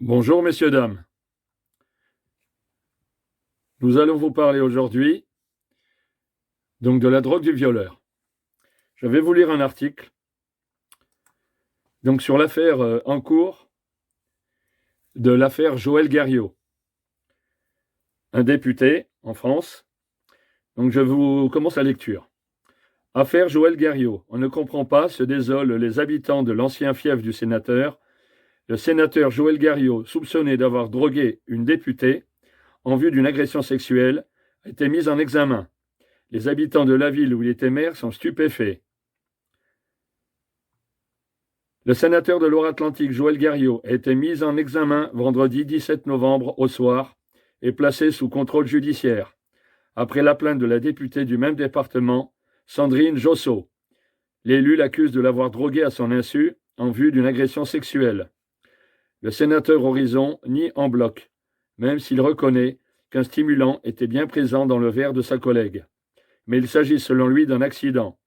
Bonjour messieurs, dames. Nous allons vous parler aujourd'hui donc de la drogue du violeur. Je vais vous lire un article donc sur l'affaire en cours de l'affaire Joël Guerriau, un député en France. Donc je vous commence la lecture. Affaire Joël Guerriau. On ne comprend pas, se désolent les habitants de l'ancien fief du sénateur. Le sénateur Joël Guerriau, soupçonné d'avoir drogué une députée en vue d'une agression sexuelle, a été mis en examen. Les habitants de la ville où il était maire sont stupéfaits. Le sénateur de Loire-Atlantique, Joël Guerriau, a été mis en examen vendredi 17 novembre au soir et placé sous contrôle judiciaire, après la plainte de la députée du même département, Sandrine Josso. L'élu l'accuse de l'avoir drogué à son insu en vue d'une agression sexuelle. Le sénateur Horizon nie en bloc, même s'il reconnaît qu'un stimulant était bien présent dans le verre de sa collègue. Mais il s'agit selon lui d'un accident.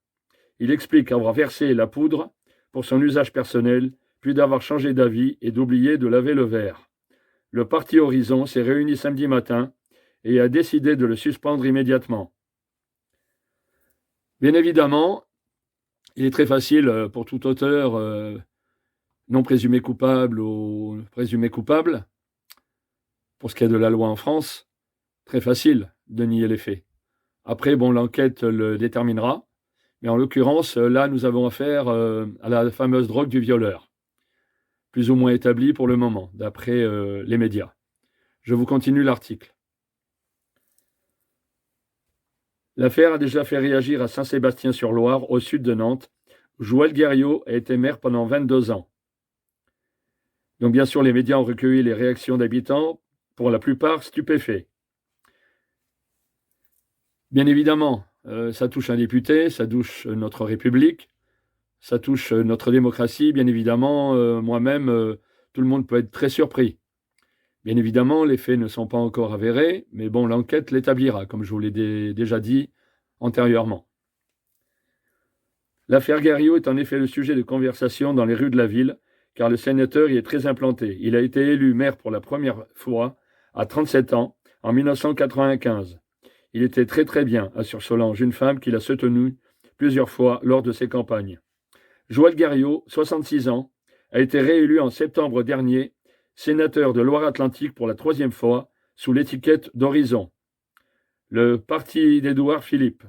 Il explique avoir versé la poudre pour son usage personnel, puis d'avoir changé d'avis et d'oublier de laver le verre. Le parti Horizon s'est réuni samedi matin et a décidé de le suspendre immédiatement. Bien évidemment, il est très facile pour tout auteur non présumé coupable ou présumé coupable, pour ce qui est de la loi en France, très facile de nier les faits. Après, l'enquête le déterminera, mais en l'occurrence, là, nous avons affaire à la fameuse drogue du violeur, plus ou moins établie pour le moment, d'après les médias. Je vous continue l'article. L'affaire a déjà fait réagir à Saint-Sébastien-sur-Loire, au sud de Nantes, où Joël Guerriau a été maire pendant 22 ans. Donc bien sûr, les médias ont recueilli les réactions d'habitants, pour la plupart stupéfaits. Bien évidemment, ça touche un député, ça touche notre République, ça touche notre démocratie. Bien évidemment, moi-même, tout le monde peut être très surpris. Bien évidemment, les faits ne sont pas encore avérés, mais l'enquête l'établira, comme je vous l'ai déjà dit antérieurement. L'affaire Guerriau est en effet le sujet de conversation dans les rues de la ville, car le sénateur y est très implanté. Il a été élu maire pour la première fois à 37 ans, en 1995. Il était très très bien, assure Solange, une femme qu'il a soutenue plusieurs fois lors de ses campagnes. Joël Guerriau, 66 ans, a été réélu en septembre dernier, sénateur de Loire-Atlantique pour la 3e fois, sous l'étiquette d'Horizon. Le parti d'Édouard Philippe.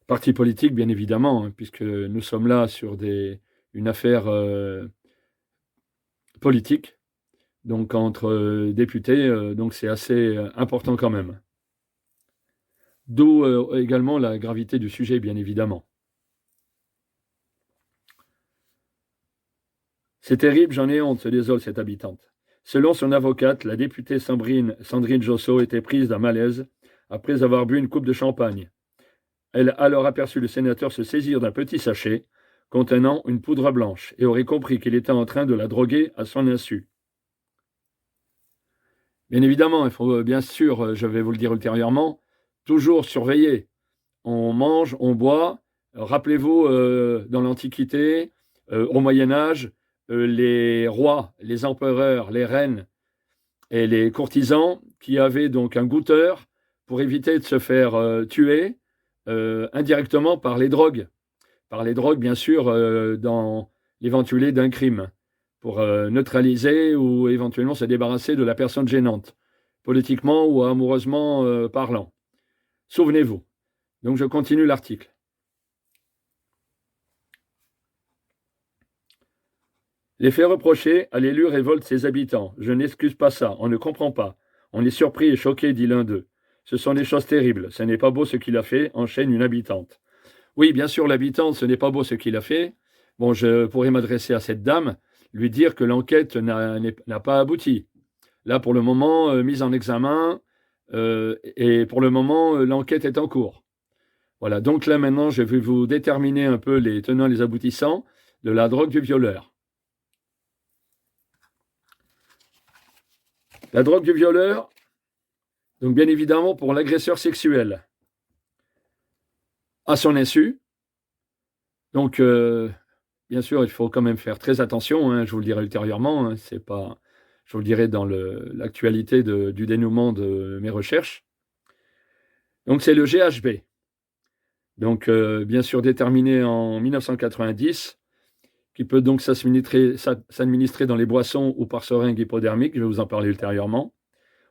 Parti politique, bien évidemment, puisque nous sommes là sur une affaire politique, donc entre députés, donc c'est assez important quand même. D'où également la gravité du sujet, bien évidemment. C'est terrible, j'en ai honte, se désole cette habitante. Selon son avocate, la députée Sandrine Josso était prise d'un malaise après avoir bu une coupe de champagne. Elle a alors aperçu le sénateur se saisir d'un petit sachet contenant une poudre blanche et aurait compris qu'il était en train de la droguer à son insu. Bien évidemment, il faut bien sûr, je vais vous le dire ultérieurement, toujours surveiller. On mange, on boit. Rappelez-vous, dans l'Antiquité, au Moyen Âge, les rois, les empereurs, les reines et les courtisans qui avaient donc un goûteur pour éviter de se faire tuer indirectement par les drogues. Par les drogues, bien sûr, dans l'éventualité d'un crime, pour neutraliser ou éventuellement se débarrasser de la personne gênante, politiquement ou amoureusement parlant. Souvenez-vous. Donc je continue l'article. Les faits reprochés à l'élu révoltent ses habitants. Je n'excuse pas ça, on ne comprend pas. On est surpris et choqué, dit l'un d'eux. Ce sont des choses terribles. Ce n'est pas beau ce qu'il a fait, enchaîne une habitante. Oui, bien sûr, l'habitante, ce n'est pas beau ce qu'il a fait. Je pourrais m'adresser à cette dame, lui dire que l'enquête n'a pas abouti. Là, pour le moment, mise en examen, et pour le moment, l'enquête est en cours. Voilà, donc là maintenant, je vais vous déterminer un peu les tenants et les aboutissants de la drogue du violeur. La drogue du violeur, donc bien évidemment pour l'agresseur sexuel, à son insu. Donc bien sûr, il faut quand même faire très attention, hein, je vous le dirai ultérieurement, hein, c'est pas, je vous le dirai dans l'actualité du dénouement de mes recherches. Donc c'est le GHB. Donc bien sûr déterminé en 1990, qui peut donc s'administrer dans les boissons ou par seringue hypodermique, je vais vous en parler ultérieurement.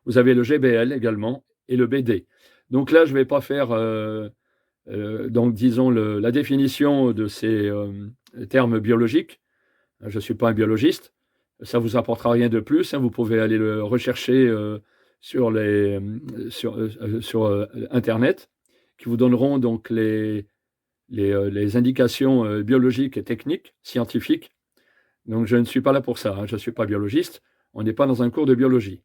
Vous avez le GBL également et le BD. Donc là, je ne vais pas faire, donc disons, la définition de ces termes biologiques. Je ne suis pas un biologiste. Ça ne vous apportera rien de plus. Hein. Vous pouvez aller le rechercher sur Internet, qui vous donneront donc les indications biologiques et techniques, scientifiques. Donc, je ne suis pas là pour ça. Hein. Je ne suis pas biologiste. On n'est pas dans un cours de biologie.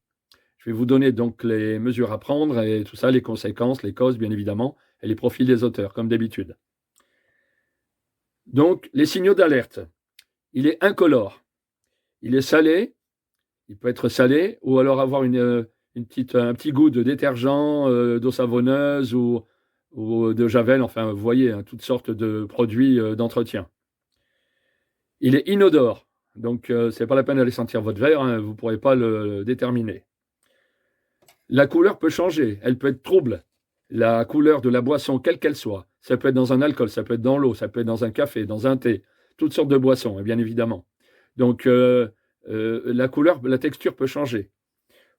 Je vais vous donner donc les mesures à prendre et tout ça, les conséquences, les causes, bien évidemment, et les profils des auteurs, comme d'habitude. Donc, les signaux d'alerte. Il est incolore. Il est salé. Il peut être salé ou alors avoir un petit goût de détergent, d'eau savonneuse ou de javel. Enfin, vous voyez, hein, toutes sortes de produits d'entretien. Il est inodore. Donc, ce n'est pas la peine d'aller sentir votre verre. Hein, vous ne pourrez pas le déterminer. La couleur peut changer, elle peut être trouble. La couleur de la boisson, quelle qu'elle soit, ça peut être dans un alcool, ça peut être dans l'eau, ça peut être dans un café, dans un thé, toutes sortes de boissons, bien évidemment. Donc, la couleur, la texture peut changer.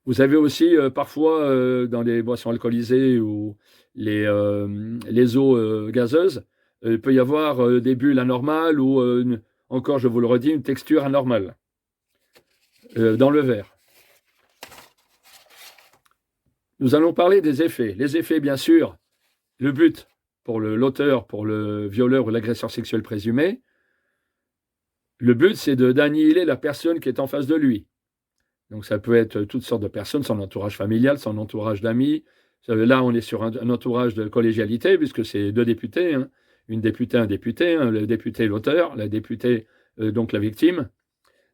Vous avez aussi parfois dans les boissons alcoolisées ou les eaux gazeuses, il peut y avoir des bulles anormales ou, encore, je vous le redis, une texture anormale dans le verre. Nous allons parler des effets. Les effets, bien sûr, le but pour l'auteur, pour le violeur ou l'agresseur sexuel présumé, le but, c'est d'annihiler la personne qui est en face de lui. Donc, ça peut être toutes sortes de personnes, son entourage familial, son entourage d'amis. Là, on est sur un entourage de collégialité, puisque c'est deux députés, hein. Une députée, un député, hein. Le député, l'auteur, la députée, donc la victime.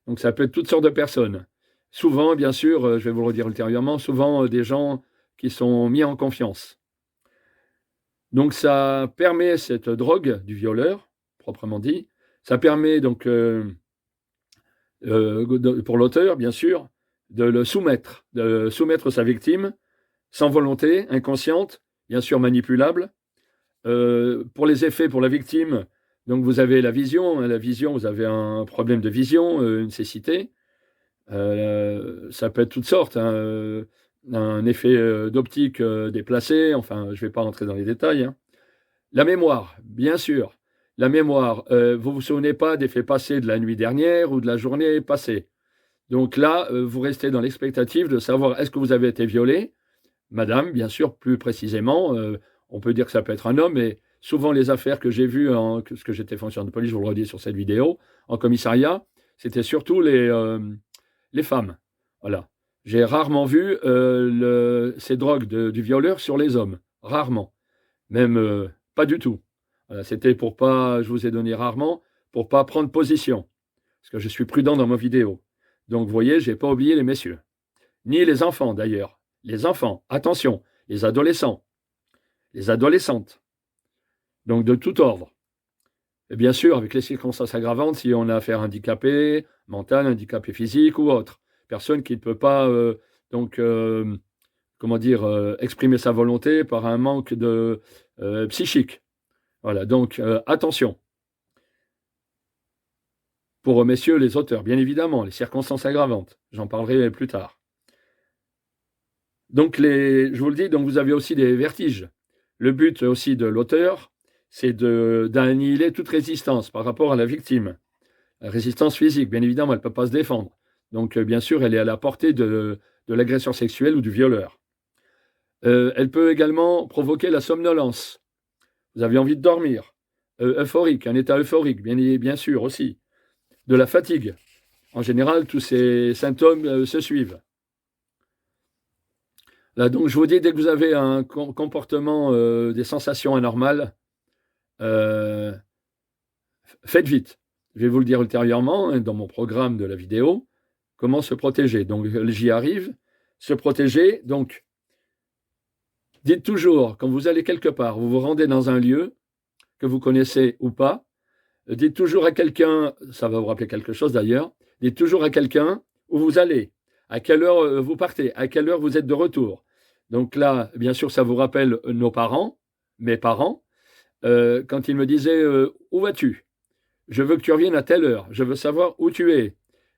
Donc, ça peut être toutes sortes de personnes. Souvent, bien sûr, je vais vous le redire ultérieurement, souvent des gens qui sont mis en confiance. Donc ça permet, cette drogue du violeur, proprement dit, ça permet donc pour l'auteur, bien sûr, de soumettre sa victime sans volonté, inconsciente, bien sûr manipulable. Pour les effets pour la victime, donc vous avez la vision, vous avez un problème de vision, une cécité. Ça peut être toutes sortes, hein, un effet d'optique déplacé, enfin, je ne vais pas rentrer dans les détails. Hein. La mémoire, bien sûr. La mémoire, vous ne vous souvenez pas des faits passés de la nuit dernière ou de la journée passée. Donc là, vous restez dans l'expectative de savoir est-ce que vous avez été violé. Madame, bien sûr, plus précisément, on peut dire que ça peut être un homme, mais souvent les affaires que j'ai vues, parce que j'étais fonctionnaire de police, je vous le redis sur cette vidéo, en commissariat, c'était surtout les femmes. Voilà. J'ai rarement vu ces drogues du violeur sur les hommes. Rarement. Même pas du tout. Voilà, c'était pour pas, je vous ai donné rarement, pour pas prendre position. Parce que je suis prudent dans ma vidéo. Donc, vous voyez, j'ai pas oublié les messieurs. Ni les enfants, d'ailleurs. Les enfants, attention, les adolescents, les adolescentes. Donc, de tout ordre. Et bien sûr, avec les circonstances aggravantes, si on a affaire à handicapé mental, handicapé physique ou autre. Personne qui ne peut pas exprimer sa volonté par un manque de psychique. Voilà, donc attention. Pour messieurs les auteurs, bien évidemment, les circonstances aggravantes. J'en parlerai plus tard. Donc, je vous le dis, donc vous avez aussi des vertiges. Le but aussi de l'auteur, c'est d'annihiler toute résistance par rapport à la victime. La résistance physique, bien évidemment, elle ne peut pas se défendre. Donc, bien sûr, elle est à la portée de l'agresseur sexuel ou du violeur. Elle peut également provoquer la somnolence. Vous avez envie de dormir. Euphorique, un état euphorique, bien sûr aussi. De la fatigue. En général, tous ces symptômes se suivent. Là, donc, je vous dis, dès que vous avez un comportement, des sensations anormales, faites vite. Je vais vous le dire ultérieurement, dans mon programme de la vidéo, comment se protéger. Donc, j'y arrive. Se protéger, donc, dites toujours, quand vous allez quelque part, vous vous rendez dans un lieu que vous connaissez ou pas, Dites toujours à quelqu'un, ça va vous rappeler quelque chose d'ailleurs, dites toujours à quelqu'un où vous allez, à quelle heure vous partez, à quelle heure vous êtes de retour. Donc là, bien sûr, ça vous rappelle nos parents, mes parents, quand ils me disaient où vas-tu? Je veux que tu reviennes à telle heure, je veux savoir où tu es.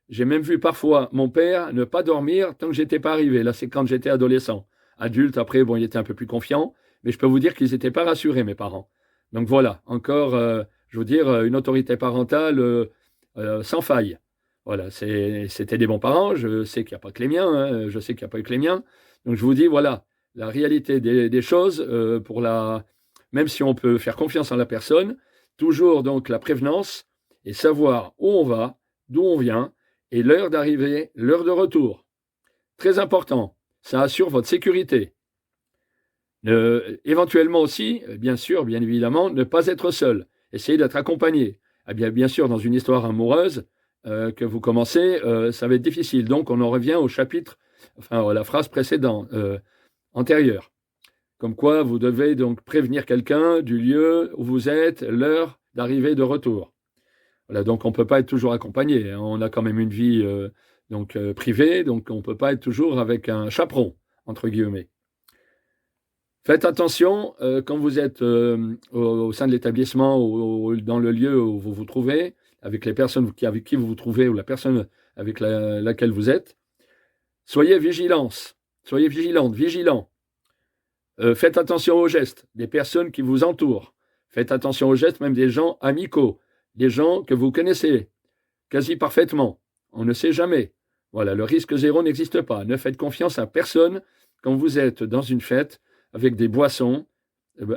J'ai même vu parfois mon père ne pas dormir tant que j'étais pas arrivé. Là, c'est quand j'étais adolescent. Adulte, après, bon, il était un peu plus confiant, mais je peux vous dire qu'ils n'étaient pas rassurés, mes parents. Donc voilà, encore, je veux dire, une autorité parentale sans faille. Voilà, c'était des bons parents. Je sais qu'il n'y a pas que les miens, hein, je sais qu'il n'y a pas que les miens. Donc je vous dis, voilà, la réalité des choses, même si on peut faire confiance en la personne, toujours donc la prévenance et savoir où on va, d'où on vient, et l'heure d'arrivée, l'heure de retour. Très important, ça assure votre sécurité. Éventuellement aussi, bien sûr, bien évidemment, ne pas être seul. Essayez d'être accompagné. Eh bien sûr, dans une histoire amoureuse que vous commencez, ça va être difficile. Donc, on en revient au chapitre, enfin, à la phrase précédente, antérieure. Comme quoi, vous devez donc prévenir quelqu'un du lieu où vous êtes, l'heure d'arrivée, de retour. Voilà, donc on ne peut pas être toujours accompagné. Hein. On a quand même une vie privée, donc on ne peut pas être toujours avec un chaperon, entre guillemets. Faites attention quand vous êtes au sein de l'établissement ou dans le lieu où vous vous trouvez, avec les personnes avec qui vous vous trouvez ou la personne avec laquelle vous êtes. Soyez vigilants, vigilants. Faites attention aux gestes des personnes qui vous entourent. Faites attention aux gestes même des gens amicaux, des gens que vous connaissez quasi parfaitement. On ne sait jamais. Voilà, le risque zéro n'existe pas. Ne faites confiance à personne quand vous êtes dans une fête avec des boissons,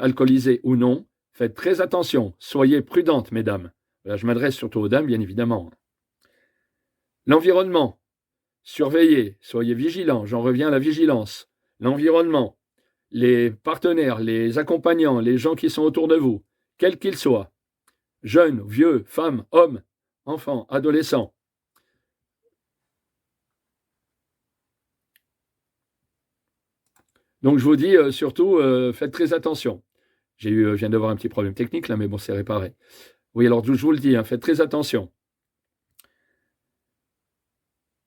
alcoolisées ou non. Faites très attention. Soyez prudentes, mesdames. Voilà, je m'adresse surtout aux dames, bien évidemment. L'environnement. Surveillez, soyez vigilants. J'en reviens à la vigilance. L'environnement. Les partenaires, les accompagnants, les gens qui sont autour de vous, quels qu'ils soient, jeunes, vieux, femmes, hommes, enfants, adolescents. Donc je vous dis surtout, faites très attention. Je viens d'avoir un petit problème technique là, mais bon, c'est réparé. Oui, alors je vous le dis, hein, faites très attention.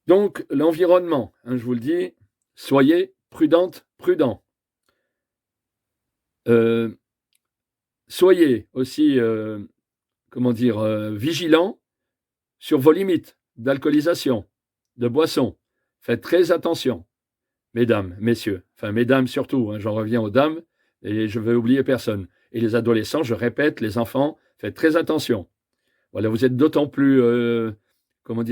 Donc l'environnement, hein, je vous le dis, soyez prudents. Soyez aussi, vigilants sur vos limites d'alcoolisation, de boisson. Faites très attention, mesdames, messieurs. Enfin, mesdames surtout, hein, j'en reviens aux dames, et je ne vais oublier personne. Et les adolescents, je répète, les enfants, faites très attention. Voilà, vous êtes d'autant plus,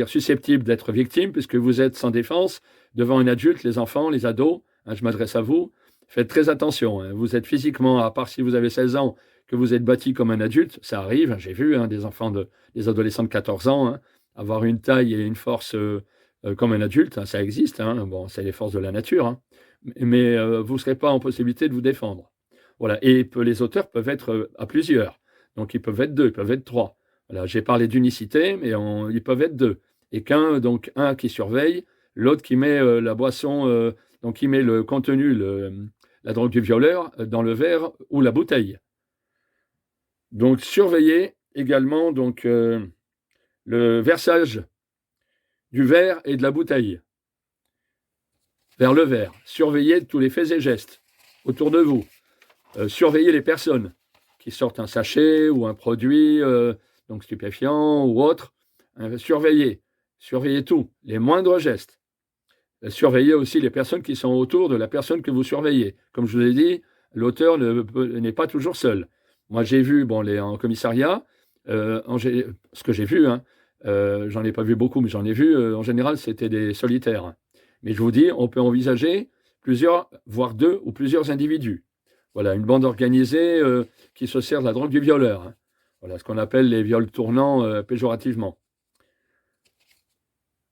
susceptibles d'être victimes, puisque vous êtes sans défense devant un adulte, les enfants, les ados, hein, je m'adresse à vous. Faites très attention. Hein. Vous êtes physiquement, à part si vous avez 16 ans, que vous êtes bâti comme un adulte, ça arrive, hein, j'ai vu hein, des adolescents de 14 ans, hein, avoir une taille et une force comme un adulte, hein, ça existe, hein, bon, c'est les forces de la nature, hein, mais vous ne serez pas en possibilité de vous défendre. Voilà. Et les auteurs peuvent être à plusieurs, donc ils peuvent être deux, ils peuvent être trois. Voilà. J'ai parlé d'unicité, mais ils peuvent être deux. Et donc un qui surveille, l'autre qui met la boisson, donc qui met le contenu, la drogue du violeur, dans le verre ou la bouteille. Donc, surveillez également donc, le versage du verre et de la bouteille vers le verre. Surveillez tous les faits et gestes autour de vous. Surveillez les personnes qui sortent un sachet ou un produit donc stupéfiant ou autre. Surveillez tout, les moindres gestes. Surveillez aussi les personnes qui sont autour de la personne que vous surveillez. Comme je vous ai dit, l'auteur n'est pas toujours seul. Moi, j'ai vu en commissariat, ce que j'ai vu, hein, j'en ai pas vu beaucoup, mais j'en ai vu, en général, c'était des solitaires. Mais je vous dis, on peut envisager plusieurs, voire deux ou plusieurs individus. Voilà, une bande organisée qui se sert de la drogue du violeur. Hein. Voilà, ce qu'on appelle les viols tournants péjorativement.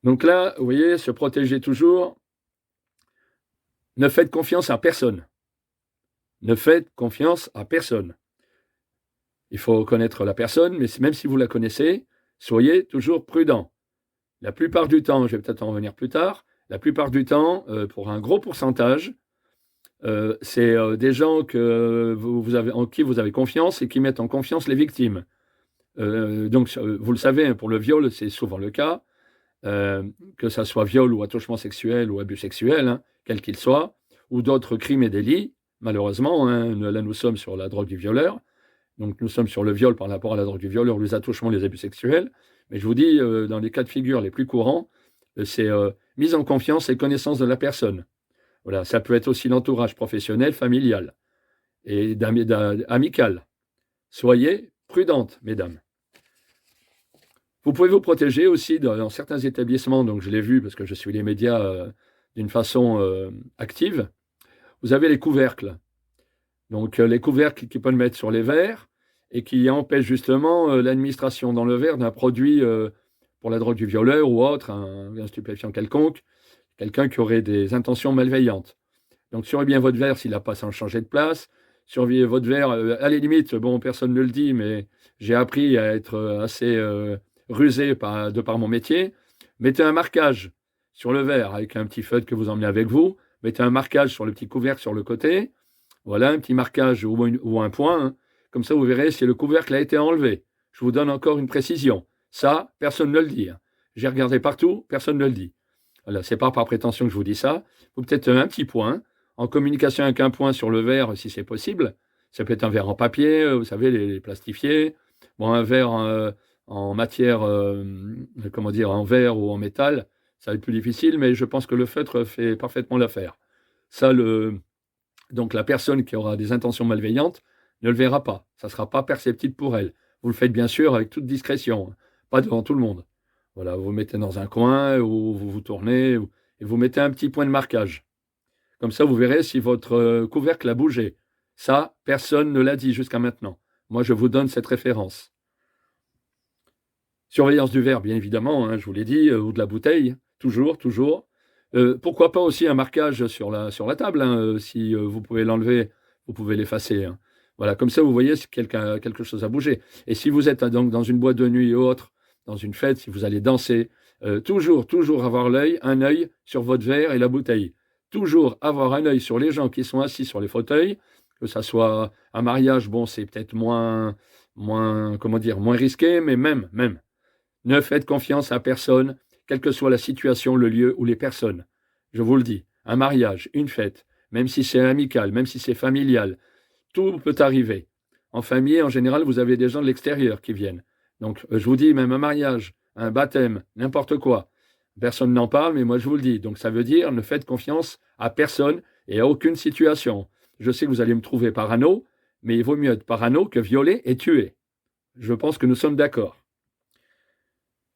Donc là, vous voyez, se protéger toujours. Ne faites confiance à personne. Ne faites confiance à personne. Il faut connaître la personne, mais même si vous la connaissez, soyez toujours prudent. La plupart du temps, je vais peut-être en revenir plus tard, la plupart du temps, pour un gros pourcentage, c'est des gens en qui vous avez confiance et qui mettent en confiance les victimes. Donc, vous le savez, hein, pour le viol, c'est souvent le cas, que ça soit viol ou attouchement sexuel ou abus sexuel, hein, quel qu'il soit, ou d'autres crimes et délits, malheureusement, hein, là nous sommes sur la drogue du violeur, donc nous sommes sur le viol par rapport à la drogue du violeur, les attouchements, les abus sexuels, mais je vous dis, dans les cas de figure les plus courants, c'est mise en confiance et connaissance de la personne. Voilà, ça peut être aussi l'entourage professionnel, familial et amical. Soyez prudentes, mesdames. Vous pouvez vous protéger aussi dans certains établissements, donc je l'ai vu parce que je suis les médias d'une façon active. Vous avez les couvercles. Donc les couvercles qui peuvent mettre sur les verres et qui empêchent justement l'administration dans le verre d'un produit pour la drogue du violeur ou autre, un stupéfiant quelconque, quelqu'un qui aurait des intentions malveillantes. Donc surveillez bien votre verre s'il n'a pas sans changer de place. Surveillez votre verre, à la limite, bon, personne ne le dit, mais j'ai appris à être assez rusé de par mon métier. Mettez un marquage sur le verre avec un petit feutre que vous emmenez avec vous. Mettez un marquage sur le petit couvercle sur le côté. Voilà, un petit marquage ou un point. Hein. Comme ça, vous verrez si le couvercle a été enlevé. Je vous donne encore une précision. Ça, personne ne le dit. Hein. J'ai regardé partout, personne ne le dit. Voilà, c'est pas par prétention que je vous dis ça. Vous peut-être un petit point, en communication avec un point sur le verre, si c'est possible. Ça peut être un verre en papier, vous savez, les plastifiés. Bon, un verre en matière, comment dire, en verre ou en métal, ça va être plus difficile, mais je pense que le feutre fait parfaitement l'affaire. Ça, donc la personne qui aura des intentions malveillantes ne le verra pas. Ça ne sera pas perceptible pour elle. Vous le faites bien sûr avec toute discrétion, hein, pas devant tout le monde. Voilà, vous vous mettez dans un coin ou vous vous tournez et vous mettez un petit point de marquage. Comme ça, vous verrez si votre couvercle a bougé. Ça, personne ne l'a dit jusqu'à maintenant. Moi, je vous donne cette référence. Surveillance du verre, bien évidemment, hein, je vous l'ai dit, ou de la bouteille, toujours, toujours. Pourquoi pas aussi un marquage sur la table, hein, si vous pouvez l'enlever, vous pouvez l'effacer. Hein. Voilà, comme ça, vous voyez si quelque chose a bougé. Et si vous êtes donc dans une boîte de nuit ou autre, dans une fête, si vous allez danser, toujours avoir un œil sur votre verre et la bouteille. Toujours avoir un œil sur les gens qui sont assis sur les fauteuils, que ça soit un mariage, bon, c'est peut-être moins risqué, mais même. Ne faites confiance à personne, quelle que soit la situation, le lieu ou les personnes. Je vous le dis, un mariage, une fête, même si c'est amical, même si c'est familial, tout peut arriver. En famille, en général, vous avez des gens de l'extérieur qui viennent. Donc, je vous dis, même un mariage, un baptême, n'importe quoi. Personne n'en parle, mais moi, je vous le dis. Donc, ça veut dire, ne faites confiance à personne et à aucune situation. Je sais que vous allez me trouver parano, mais il vaut mieux être parano que violer et tuer. Je pense que nous sommes d'accord.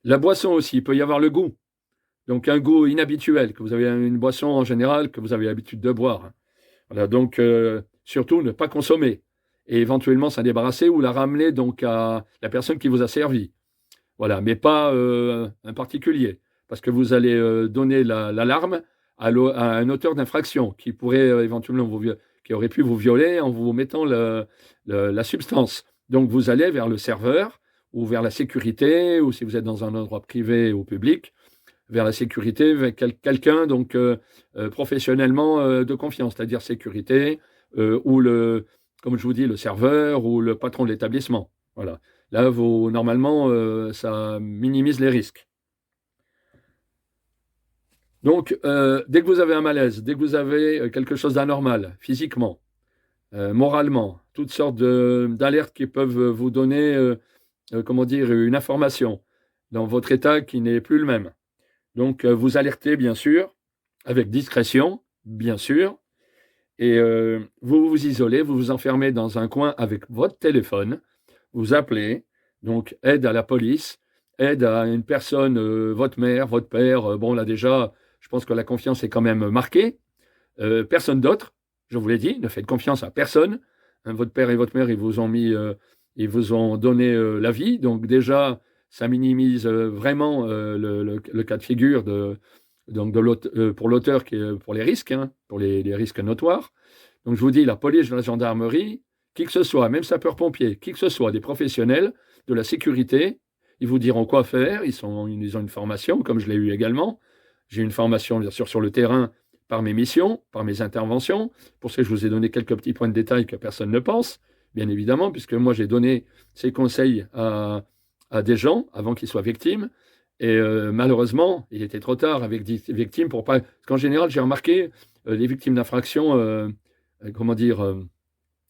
La boisson aussi, il peut y avoir le goût. Donc, un goût inhabituel, que vous avez une boisson en général que vous avez l'habitude de boire. Voilà, donc, surtout, ne pas consommer. Et éventuellement s'en débarrasser ou la ramener donc à la personne qui vous a servi. Voilà, mais pas un particulier. Parce que vous allez donner l'alarme à un auteur d'infraction qui pourrait éventuellement qui aurait pu vous violer en vous mettant la substance. Donc vous allez vers le serveur ou vers la sécurité, ou si vous êtes dans un endroit privé ou public, vers la sécurité, vers quelqu'un donc professionnellement de confiance, c'est-à-dire sécurité ou comme je vous dis, le serveur ou le patron de l'établissement. Voilà. Là, normalement, ça minimise les risques. Donc, dès que vous avez un malaise, dès que vous avez quelque chose d'anormal, physiquement, moralement, toutes sortes d'alertes qui peuvent vous donner, une information dans votre état qui n'est plus le même. Donc, vous alertez, bien sûr, avec discrétion, bien sûr, et vous vous isolez, vous vous enfermez dans un coin avec votre téléphone, vous appelez, donc aide à la police, aide à une personne, votre mère, votre père, bon là déjà, je pense que la confiance est quand même marquée, personne d'autre, je vous l'ai dit, ne faites confiance à personne, hein, votre père et votre mère, ils vous ont donné la vie, donc déjà, ça minimise vraiment le cas de figure pour l'auteur pour les risques, hein, pour les risques notoires. Donc je vous dis, la police, la gendarmerie, qui que ce soit, même sapeurs-pompiers, qui que ce soit, des professionnels de la sécurité, ils vous diront quoi faire, ils ont une formation, comme je l'ai eu également. J'ai une formation, bien sûr, sur le terrain par mes missions, par mes interventions. Pour ça, je vous ai donné quelques petits points de détail que personne ne pense, bien évidemment, puisque moi, j'ai donné ces conseils à à des gens avant qu'ils soient victimes. Et malheureusement, il était trop tard avec des victimes pour pas. Parce qu'en général, j'ai remarqué les victimes d'infractions, comment dire,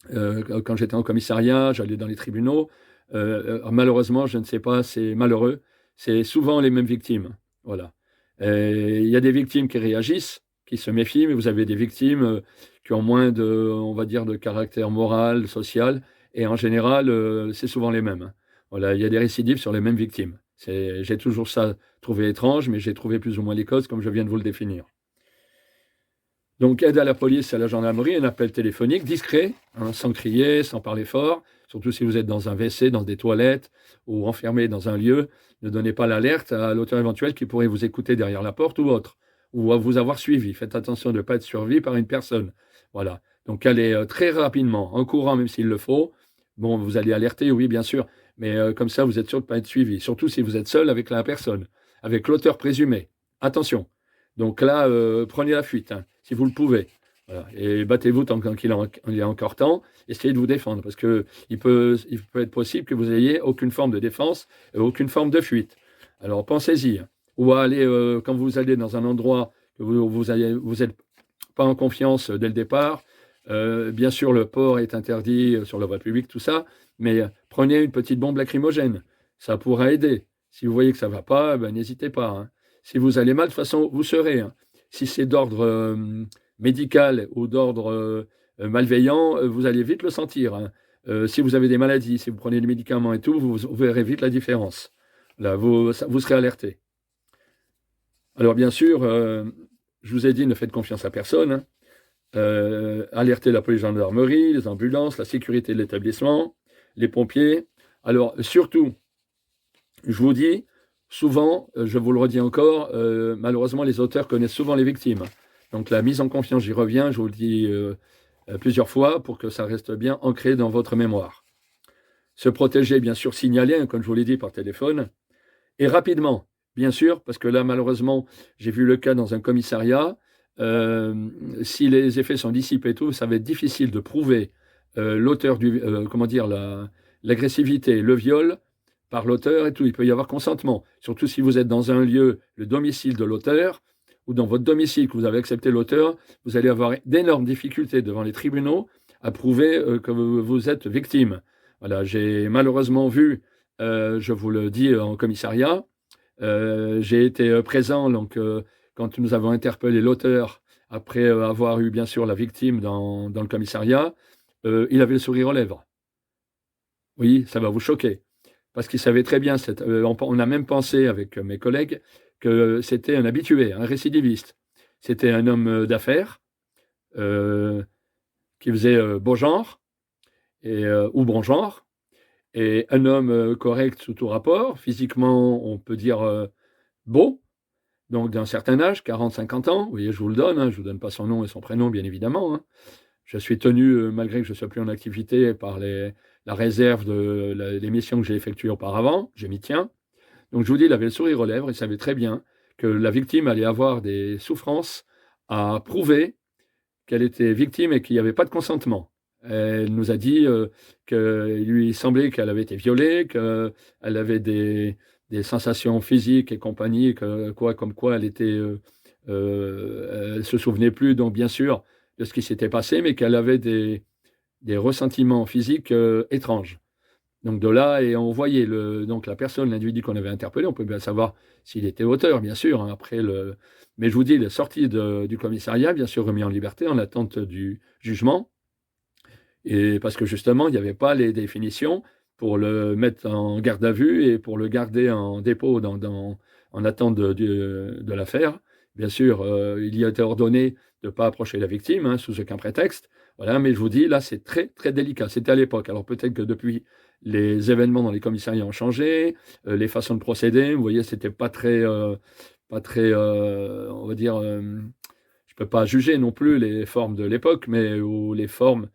quand j'étais en commissariat, j'allais dans les tribunaux. Malheureusement, je ne sais pas, c'est malheureux. C'est souvent les mêmes victimes. Voilà. Il y a des victimes qui réagissent, qui se méfient, mais vous avez des victimes qui ont moins de, on va dire, de caractère moral, social. Et en général, c'est souvent les mêmes. Voilà, il y a des récidives sur les mêmes victimes. J'ai toujours ça trouvé étrange, mais j'ai trouvé plus ou moins les causes, comme je viens de vous le définir. Donc, aide à la police et à la gendarmerie, un appel téléphonique discret, hein, sans crier, sans parler fort, surtout si vous êtes dans un WC, dans des toilettes ou enfermé dans un lieu. Ne donnez pas l'alerte à l'auteur éventuel qui pourrait vous écouter derrière la porte ou autre, ou à vous avoir suivi. Faites attention de ne pas être suivi par une personne. Voilà. Donc, allez très rapidement, en courant même s'il le faut. Bon, vous allez alerter, oui, bien sûr, mais comme ça, vous êtes sûr de ne pas être suivi, surtout si vous êtes seul avec la personne, avec l'auteur présumé. Attention. Donc là, prenez la fuite, hein, si vous le pouvez. Voilà. Et battez-vous tant qu'il y a encore temps. Essayez de vous défendre, parce qu'il peut être possible que vous n'ayez aucune forme de défense et aucune forme de fuite. Alors pensez-y. Ou aller, quand vous allez dans un endroit que vous n'êtes pas en confiance dès le départ, bien sûr, le port est interdit sur la voie publique, tout ça, mais prenez une petite bombe lacrymogène. Ça pourra aider. Si vous voyez que ça ne va pas, ben, n'hésitez pas, hein. Si vous allez mal, de toute façon, vous serez, hein. Si c'est d'ordre médical ou d'ordre malveillant, vous allez vite le sentir, hein. Si vous avez des maladies, si vous prenez des médicaments et tout, vous verrez vite la différence. Là, vous serez alerté. Alors, bien sûr, je vous ai dit, ne faites confiance à personne, hein. Alertez la police, gendarmerie, les ambulances, la sécurité de l'établissement, les pompiers. Alors, surtout, je vous dis, souvent, je vous le redis encore, malheureusement, les auteurs connaissent souvent les victimes. Donc la mise en confiance, j'y reviens, je vous le dis plusieurs fois pour que ça reste bien ancré dans votre mémoire. Se protéger, bien sûr, signaler, hein, comme je vous l'ai dit, par téléphone, et rapidement, bien sûr, parce que là, malheureusement, j'ai vu le cas dans un commissariat. Si les effets sont dissipés et tout, ça va être difficile de prouver l'auteur du, comment dire, l'agressivité, le viol, par l'auteur et tout. Il peut y avoir consentement, surtout si vous êtes dans un lieu, le domicile de l'auteur, ou dans votre domicile que vous avez accepté l'auteur, vous allez avoir d'énormes difficultés devant les tribunaux à prouver que vous êtes victime. Voilà, j'ai malheureusement vu, je vous le dis en commissariat, j'ai été présent donc, quand nous avons interpellé l'auteur, après avoir eu bien sûr la victime dans le commissariat, il avait le sourire aux lèvres. Oui, ça va vous choquer. Parce qu'il savait très bien, on a même pensé avec mes collègues que c'était un habitué, un récidiviste. C'était un homme d'affaires qui faisait beau genre ou bon genre, et un homme correct sous tout rapport, physiquement on peut dire beau, donc d'un certain âge, 40-50 ans, vous voyez, je vous le donne, hein, je ne vous donne pas son nom et son prénom bien évidemment, hein. Je suis tenu, malgré que je ne sois plus en activité, par la réserve de les missions que j'ai effectuées auparavant, je m'y tiens. Donc je vous dis, il avait le sourire aux lèvres, il savait très bien que la victime allait avoir des souffrances à prouver qu'elle était victime et qu'il n'y avait pas de consentement. Elle nous a dit qu'il lui semblait qu'elle avait été violée, qu'elle avait des sensations physiques et compagnie, comme quoi elle se souvenait plus, donc bien sûr, de ce qui s'était passé, mais qu'elle avait des ressentiments physiques étranges. Donc de là, et on voyait donc la personne, l'individu qu'on avait interpellé, on peut bien savoir s'il était auteur, bien sûr, hein, mais je vous dis, il est sorti du commissariat, bien sûr remis en liberté, en attente du jugement, et parce que justement, il n'y avait pas les définitions pour le mettre en garde à vue et pour le garder en dépôt en attente de l'affaire. Bien sûr, il y a été ordonné de ne pas approcher la victime, hein, sous aucun prétexte. Voilà, mais je vous dis, là, c'est très, très délicat. C'était à l'époque. Alors peut-être que depuis, les événements dans les commissariats ont changé, les façons de procéder. Vous voyez, c'était pas très, on va dire, je peux pas juger non plus les formes de l'époque, mais ou les formes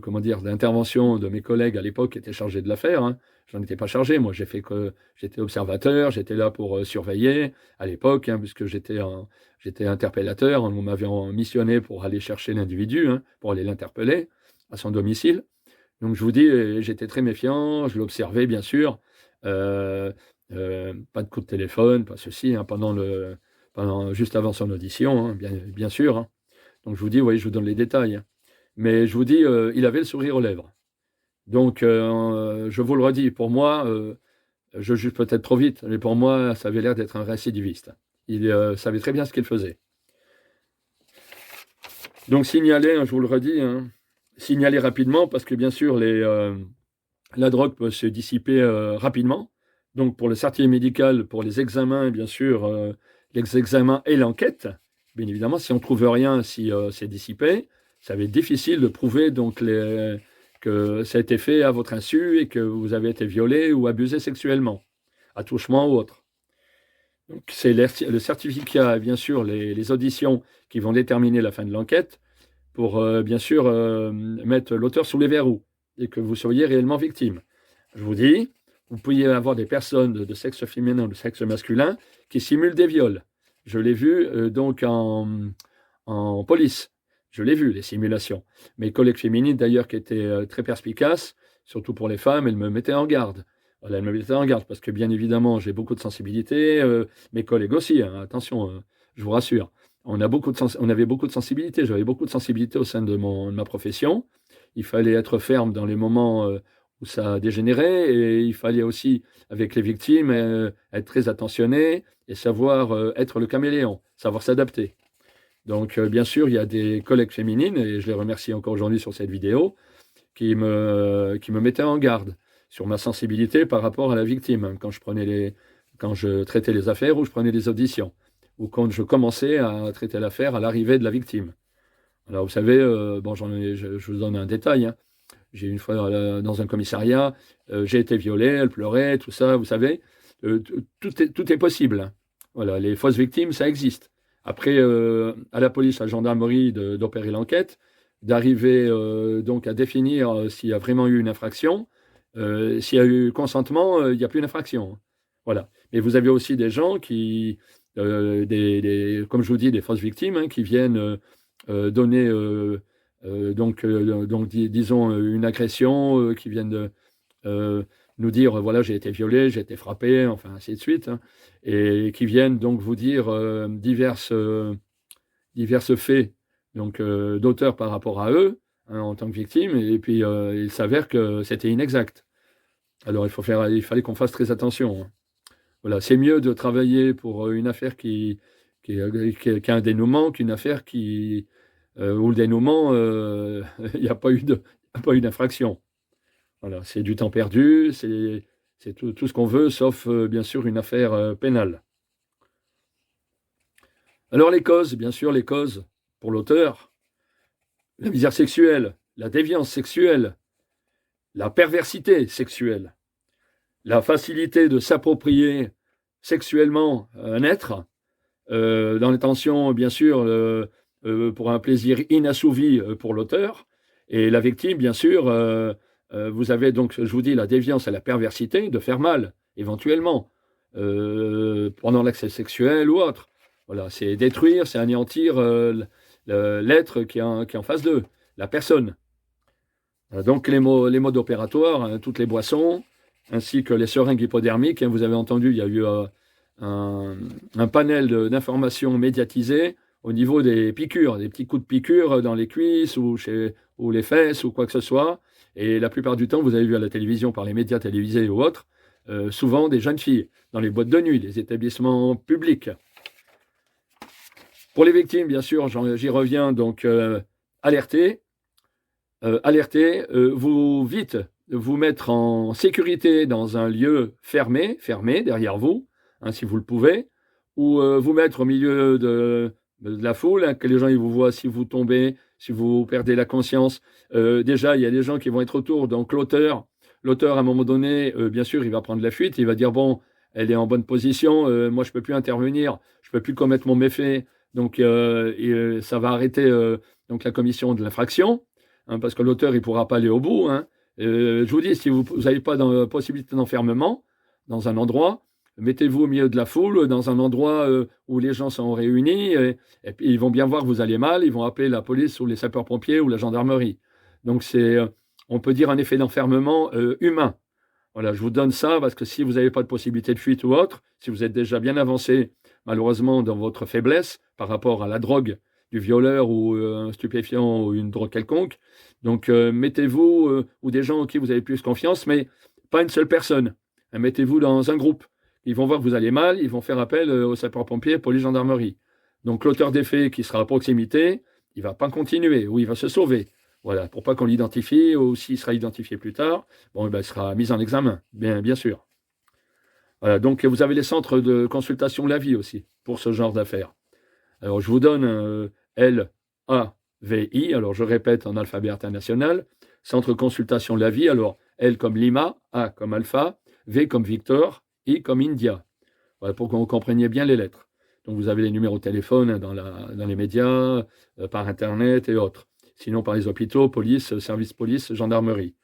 comment dire, d'intervention de mes collègues à l'époque qui étaient chargés de l'affaire, hein. Je n'en étais pas chargé, moi j'étais observateur, j'étais là pour surveiller à l'époque, hein, puisque j'étais interpellateur, on m'avait missionné pour aller chercher l'individu, hein, pour aller l'interpeller à son domicile. Donc je vous dis, j'étais très méfiant, je l'observais bien sûr, pas de coup de téléphone, pas ceci, hein, juste avant son audition, hein, bien sûr, hein. Donc je vous dis, oui, je vous donne les détails, hein. Mais je vous dis, il avait le sourire aux lèvres. Donc je vous le redis, pour moi, je juge peut-être trop vite, mais pour moi, ça avait l'air d'être un récidiviste. Il savait très bien ce qu'il faisait. Donc signaler, hein, je vous le redis, hein, signaler rapidement, parce que bien sûr, la drogue peut se dissiper rapidement. Donc pour le certificat médical, pour les examens, bien sûr, les examens et l'enquête, bien évidemment, si on ne trouve rien, si c'est dissipé, ça va être difficile de prouver donc que ça a été fait à votre insu et que vous avez été violé ou abusé sexuellement, attouchement ou autre. Donc c'est le certificat, bien sûr, les auditions qui vont déterminer la fin de l'enquête pour, bien sûr, mettre l'auteur sous les verrous et que vous soyez réellement victime. Je vous dis, vous pourriez avoir des personnes de sexe féminin ou de sexe masculin qui simulent des viols. Je l'ai vu donc en police. Je l'ai vu, les simulations. Mes collègues féminines, d'ailleurs, qui étaient très perspicaces, surtout pour les femmes, elles me mettaient en garde. Voilà, elles me mettaient en garde parce que, bien évidemment, j'ai beaucoup de sensibilité. Mes collègues aussi, hein, attention, je vous rassure. On avait beaucoup de sensibilité. J'avais beaucoup de sensibilité au sein de ma profession. Il fallait être ferme dans les moments où ça dégénérait et il fallait aussi, avec les victimes, être très attentionné et savoir être le caméléon, savoir s'adapter. Donc, bien sûr, il y a des collègues féminines, et je les remercie encore aujourd'hui sur cette vidéo, qui me mettaient en garde sur ma sensibilité par rapport à la victime, hein, quand je traitais les affaires ou je prenais des auditions, ou quand je commençais à traiter l'affaire à l'arrivée de la victime. Alors, vous savez, bon, je vous donne un détail, hein. J'ai une fois dans un commissariat, j'ai été violé, elle pleurait, tout ça, vous savez, tout est possible, hein. Voilà, les fausses victimes, ça existe. Après, à la police, à la gendarmerie d'opérer l'enquête, d'arriver donc à définir s'il y a vraiment eu une infraction. S'il y a eu consentement, il n'y a plus d'infraction. Voilà. Mais vous avez aussi des gens qui, comme je vous dis, des fausses victimes, hein, qui viennent donner, disons, une agression, qui viennent nous dire, voilà, j'ai été violé, j'ai été frappé, enfin, ainsi de suite, hein, et qui viennent donc vous dire diverses faits donc d'auteurs par rapport à eux, hein, en tant que victime, et puis il s'avère que c'était inexact. Alors il fallait qu'on fasse très attention, hein. Voilà, c'est mieux de travailler pour une affaire qui a un dénouement qu'une affaire où le dénouement, il n'y a pas eu d'infraction. Voilà, c'est du temps perdu, c'est tout ce qu'on veut, sauf bien sûr une affaire pénale. Alors les causes, bien sûr, les causes pour l'auteur, la misère sexuelle, la déviance sexuelle, la perversité sexuelle, la facilité de s'approprier sexuellement un être, dans l'intention, bien sûr, pour un plaisir inassouvi pour l'auteur, et la victime, bien sûr, vous avez donc, je vous dis, la déviance et la perversité de faire mal, éventuellement, pendant l'accès sexuel ou autre. Voilà, c'est détruire, c'est anéantir l'être qui est en face d'eux, la personne. Donc les modes opératoires, hein, toutes les boissons, ainsi que les seringues hypodermiques, hein, vous avez entendu, il y a eu un panel d'informations médiatisées au niveau des piqûres, des petits coups de piqûre dans les cuisses ou les fesses ou quoi que ce soit. Et la plupart du temps, vous avez vu à la télévision, par les médias télévisés ou autres, souvent des jeunes filles, dans les boîtes de nuit, les établissements publics. Pour les victimes, bien sûr, j'y reviens, donc alerter, vous mettre en sécurité dans un lieu fermé derrière vous, hein, si vous le pouvez, ou vous mettre au milieu de la foule, hein, que les gens ils vous voient si vous tombez, si vous perdez la conscience. Déjà, il y a des gens qui vont être autour, donc l'auteur, à un moment donné, bien sûr, il va prendre la fuite, il va dire, bon, elle est en bonne position, moi je ne peux plus intervenir, je ne peux plus commettre mon méfait, donc ça va arrêter donc la commission de l'infraction, hein, parce que l'auteur il ne pourra pas aller au bout, hein. Je vous dis, si vous n'avez pas de possibilité d'enfermement dans un endroit, mettez-vous au milieu de la foule, dans un endroit où les gens sont réunis, et puis ils vont bien voir que vous allez mal, ils vont appeler la police ou les sapeurs-pompiers ou la gendarmerie. Donc c'est, on peut dire, un effet d'enfermement humain. Voilà, je vous donne ça parce que si vous n'avez pas de possibilité de fuite ou autre, si vous êtes déjà bien avancé, malheureusement, dans votre faiblesse par rapport à la drogue du violeur ou un stupéfiant ou une drogue quelconque, donc mettez-vous, ou des gens en qui vous avez plus confiance, mais pas une seule personne. Mettez-vous dans un groupe. Ils vont voir que vous allez mal, ils vont faire appel aux sapeurs-pompiers, police, gendarmerie. Donc l'auteur des faits qui sera à proximité, il ne va pas continuer ou il va se sauver. Voilà, pour pas qu'on l'identifie, ou s'il sera identifié plus tard, bon, il sera mis en examen, bien sûr. Voilà, donc vous avez les centres de consultation La Vie aussi, pour ce genre d'affaires. Alors je vous donne LAVI, alors je répète en alphabet international, centre de consultation La Vie, alors L comme Lima, A comme Alpha, V comme Victor, I comme India. Voilà, pour que vous compreniez bien les lettres. Donc vous avez les numéros de téléphone dans les médias, par Internet et autres. Sinon par les hôpitaux, police, service police, gendarmerie.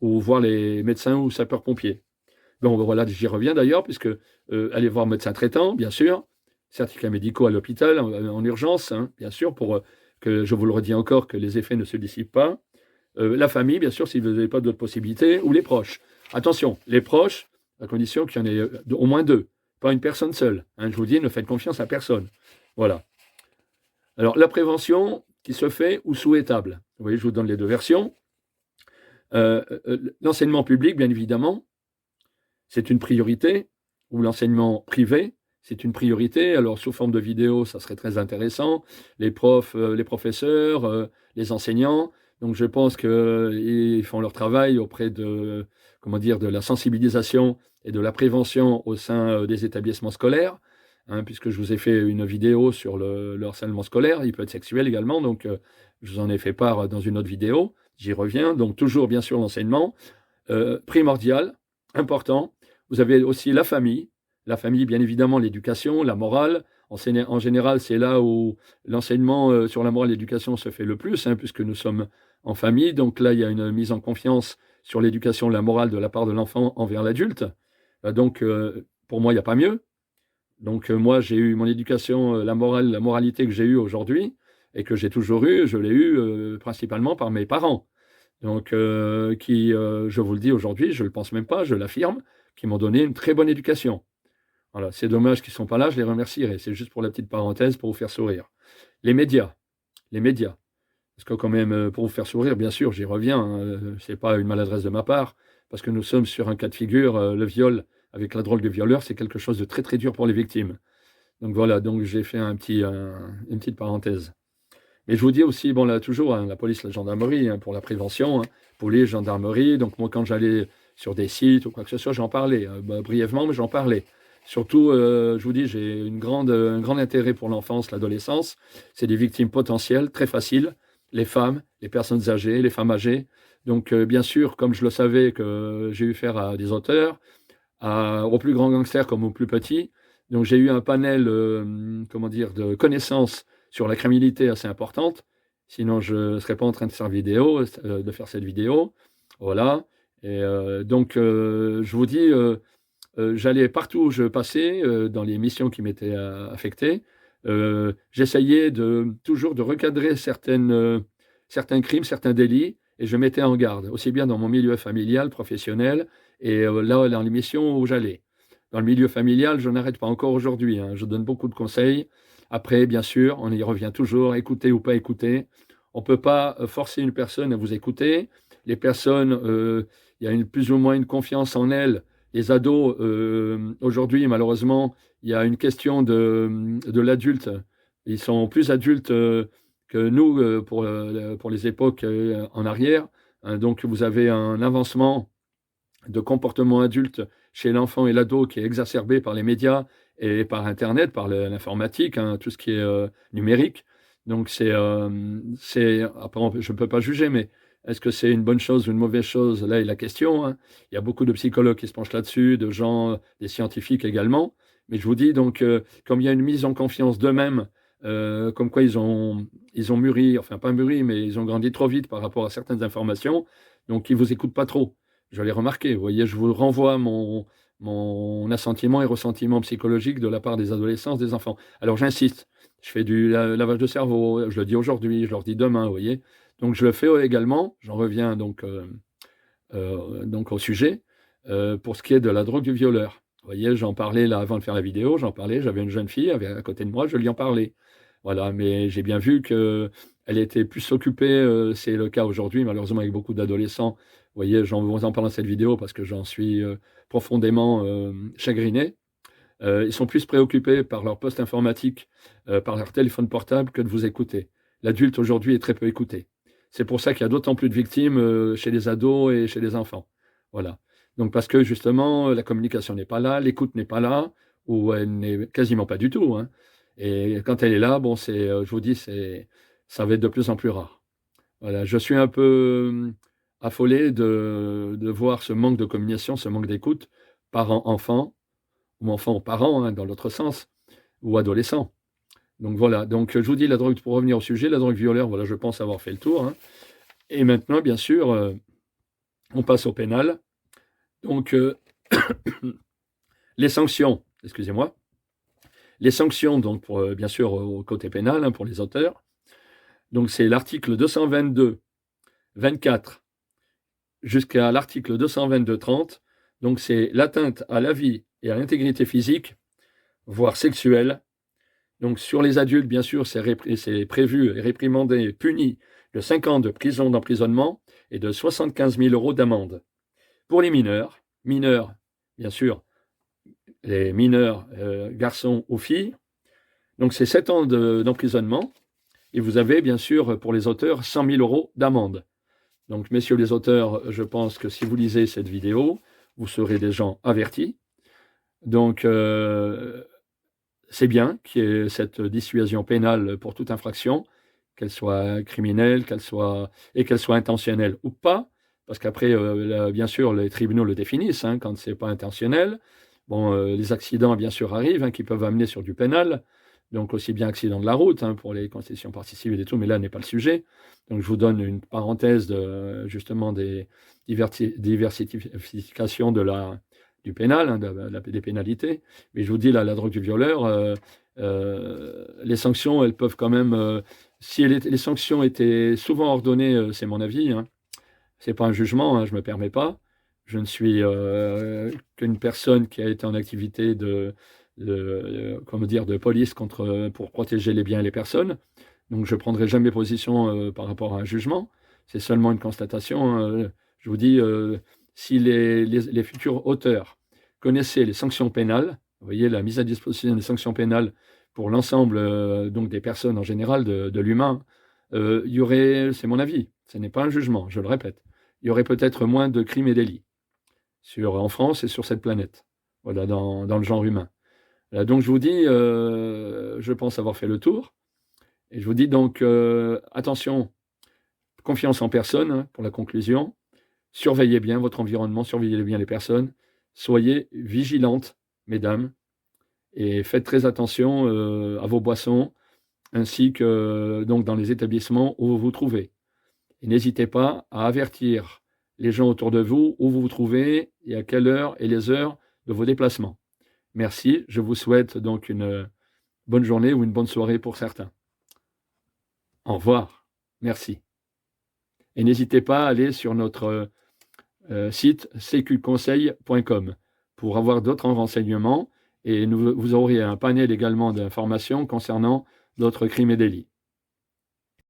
Ou voir les médecins ou sapeurs-pompiers. Bon, voilà, j'y reviens d'ailleurs, puisque aller voir médecin traitant, bien sûr, certificats médicaux à l'hôpital, en urgence, hein, bien sûr, pour que, je vous le redis encore, que les effets ne se dissipent pas. La famille, bien sûr, si vous n'avez pas d'autres possibilités, ou les proches. Attention, les proches, à condition qu'il y en ait au moins deux, pas une personne seule. Hein, je vous dis, ne faites confiance à personne. Voilà. Alors, la prévention qui se fait ou souhaitable. Vous voyez, je vous donne les deux versions. L'enseignement public, bien évidemment, c'est une priorité, ou l'enseignement privé, c'est une priorité. Alors, sous forme de vidéo, ça serait très intéressant. Les profs, les professeurs, les enseignants. Donc, je pense qu'ils font leur travail auprès de, de la sensibilisation et de la prévention au sein des établissements scolaires, hein, puisque je vous ai fait une vidéo sur le harcèlement scolaire. Il peut être sexuel également, donc je vous en ai fait part dans une autre vidéo. J'y reviens. Donc, toujours, bien sûr, l'enseignement primordial, important. Vous avez aussi la famille, bien évidemment, l'éducation, la morale. En général, c'est là où l'enseignement sur la morale et l'éducation se fait le plus, hein, puisque nous sommes en famille. Donc là, il y a une mise en confiance sur l'éducation, la morale de la part de l'enfant envers l'adulte. Donc, pour moi, il n'y a pas mieux. Donc, moi, j'ai eu mon éducation, la morale, la moralité que j'ai eue aujourd'hui et que j'ai toujours eue, je l'ai eue principalement par mes parents. Donc, je vous le dis aujourd'hui, je ne le pense même pas, je l'affirme, qui m'ont donné une très bonne éducation. Voilà, c'est dommage qu'ils ne sont pas là, je les remercierai. C'est juste pour la petite parenthèse, pour vous faire sourire. Les médias. Parce que quand même, pour vous faire sourire, bien sûr, j'y reviens, hein, ce n'est pas une maladresse de ma part, parce que nous sommes sur un cas de figure, le viol avec la drogue de violeur, c'est quelque chose de très très dur pour les victimes. Donc voilà, donc j'ai fait une petite parenthèse. Mais je vous dis aussi, bon là toujours, hein, la police, la gendarmerie, hein, pour la prévention, hein, police, gendarmerie. Donc moi, quand j'allais sur des sites ou quoi que ce soit, j'en parlais, brièvement, mais j'en parlais. Surtout, je vous dis, j'ai un grand intérêt pour l'enfance, l'adolescence. C'est des victimes potentielles, très faciles, les femmes, les personnes âgées, les femmes âgées. Donc bien sûr, comme je le savais que j'ai eu affaire à des auteurs, aux plus grands gangsters comme aux plus petits, donc j'ai eu un panel, de connaissances sur la criminalité assez importante. Sinon, je ne serais pas en train de faire cette vidéo. Voilà. Et donc, je vous dis, j'allais partout où je passais, dans les missions qui m'étaient affectées. J'essayais toujours de recadrer certains crimes, certains délits, et je mettais en garde, aussi bien dans mon milieu familial, professionnel, et là, dans les missions où j'allais. Dans le milieu familial, je n'arrête pas encore aujourd'hui, hein. Je donne beaucoup de conseils. Après, bien sûr, on y revient toujours, écouter ou pas écouter. On ne peut pas forcer une personne à vous écouter. Les personnes, il y a plus ou moins une confiance en elles. Les ados, aujourd'hui, malheureusement, il y a une question de l'adulte. Ils sont plus adultes que nous pour les époques en arrière. Hein, donc, vous avez un avancement de comportement adulte chez l'enfant et l'ado qui est exacerbé par les médias et par Internet, par l'informatique, hein, tout ce qui est numérique. Donc, après, je ne peux pas juger, mais est-ce que c'est une bonne chose ou une mauvaise chose? Là est la question, hein. Il y a beaucoup de psychologues qui se penchent là-dessus, de gens, des scientifiques également. Mais je vous dis, donc, comme il y a une mise en confiance d'eux-mêmes, comme quoi ils ont mûri, enfin pas mûri, mais ils ont grandi trop vite par rapport à certaines informations, donc ils ne vous écoutent pas trop. Je l'ai remarqué, vous voyez, je vous renvoie mon assentiment et ressentiment psychologique de la part des adolescents, des enfants. Alors j'insiste, je fais du lavage de cerveau, je le dis aujourd'hui, je leur dis demain, vous voyez. Donc je le fais également, j'en reviens donc au sujet. pour ce qui est de la drogue du violeur. Vous voyez, j'en parlais là avant de faire la vidéo, j'avais une jeune fille à côté de moi, je lui en parlais. Voilà, mais j'ai bien vu qu'elle était plus occupée, c'est le cas aujourd'hui, malheureusement avec beaucoup d'adolescents. Vous voyez, j'en vous en parle dans cette vidéo parce que j'en suis profondément chagriné. Ils sont plus préoccupés par leur poste informatique, par leur téléphone portable que de vous écouter. L'adulte aujourd'hui est très peu écouté. C'est pour ça qu'il y a d'autant plus de victimes chez les ados et chez les enfants. Voilà. Donc parce que justement, la communication n'est pas là, l'écoute n'est pas là, ou elle n'est quasiment pas du tout, hein. Et quand elle est là, bon, je vous dis, ça va être de plus en plus rare. Voilà. Je suis un peu affolé de voir ce manque de communication, ce manque d'écoute, parents-enfants, ou enfants-parents, hein, dans l'autre sens, ou adolescents. Donc voilà, donc je vous dis, la drogue, pour revenir au sujet, la drogue violeur, voilà, je pense avoir fait le tour, hein. Et maintenant, bien sûr, on passe au pénal. Donc, les sanctions, excusez-moi, les sanctions, donc, bien sûr, au côté pénal, hein, pour les auteurs. Donc, c'est l'article 222, 24, jusqu'à l'article 222, 30. Donc, c'est l'atteinte à la vie et à l'intégrité physique, voire sexuelle. Donc, sur les adultes, bien sûr, c'est prévu et réprimandé, puni de 5 ans de prison d'emprisonnement et de 75 000 € d'amende. Pour les mineurs, bien sûr, les mineurs, garçons ou filles, donc c'est 7 ans d'emprisonnement, et vous avez bien sûr pour les auteurs 100 000 € d'amende. Donc messieurs les auteurs, je pense que si vous lisez cette vidéo, vous serez des gens avertis. Donc c'est bien qu'il y ait cette dissuasion pénale pour toute infraction, qu'elle soit criminelle, qu'elle soit intentionnelle ou pas, parce qu'après, bien sûr, les tribunaux le définissent, hein, quand c'est pas intentionnel. Bon, les accidents, bien sûr, arrivent, hein, qui peuvent amener sur du pénal, donc aussi bien accident de la route, hein, pour les constitutions partie civile et tout, mais là n'est pas le sujet. Donc je vous donne une parenthèse justement des diversifications du pénal, hein, des pénalités. Mais je vous dis, là, la drogue du violeur, les sanctions, elles peuvent quand même, si les sanctions étaient souvent ordonnées, c'est mon avis, hein, c'est pas un jugement, hein, je me permets pas. Je ne suis qu'une personne qui a été en activité de police pour protéger les biens et les personnes. Donc je ne prendrai jamais position par rapport à un jugement. C'est seulement une constatation, hein. Je vous dis, si les futurs auteurs connaissaient les sanctions pénales, vous voyez, la mise à disposition des sanctions pénales pour l'ensemble donc des personnes en général, de l'humain, il y aurait, c'est mon avis, ce n'est pas un jugement, je le répète, il y aurait peut-être moins de crimes et délits en France et sur cette planète, voilà, dans le genre humain. Là, donc je vous dis, je pense avoir fait le tour, et je vous dis donc, attention, confiance en personne, hein, pour la conclusion, surveillez bien votre environnement, surveillez bien les personnes, soyez vigilantes, mesdames, et faites très attention à vos boissons, ainsi que donc dans les établissements où vous vous trouvez. Et n'hésitez pas à avertir les gens autour de vous où vous vous trouvez et à quelle heure et les heures de vos déplacements. Merci, je vous souhaite donc une bonne journée ou une bonne soirée pour certains. Au revoir, merci. Et n'hésitez pas à aller sur notre site cqconseil.com pour avoir d'autres renseignements, et vous aurez un panel également d'informations concernant d'autres crimes et délits.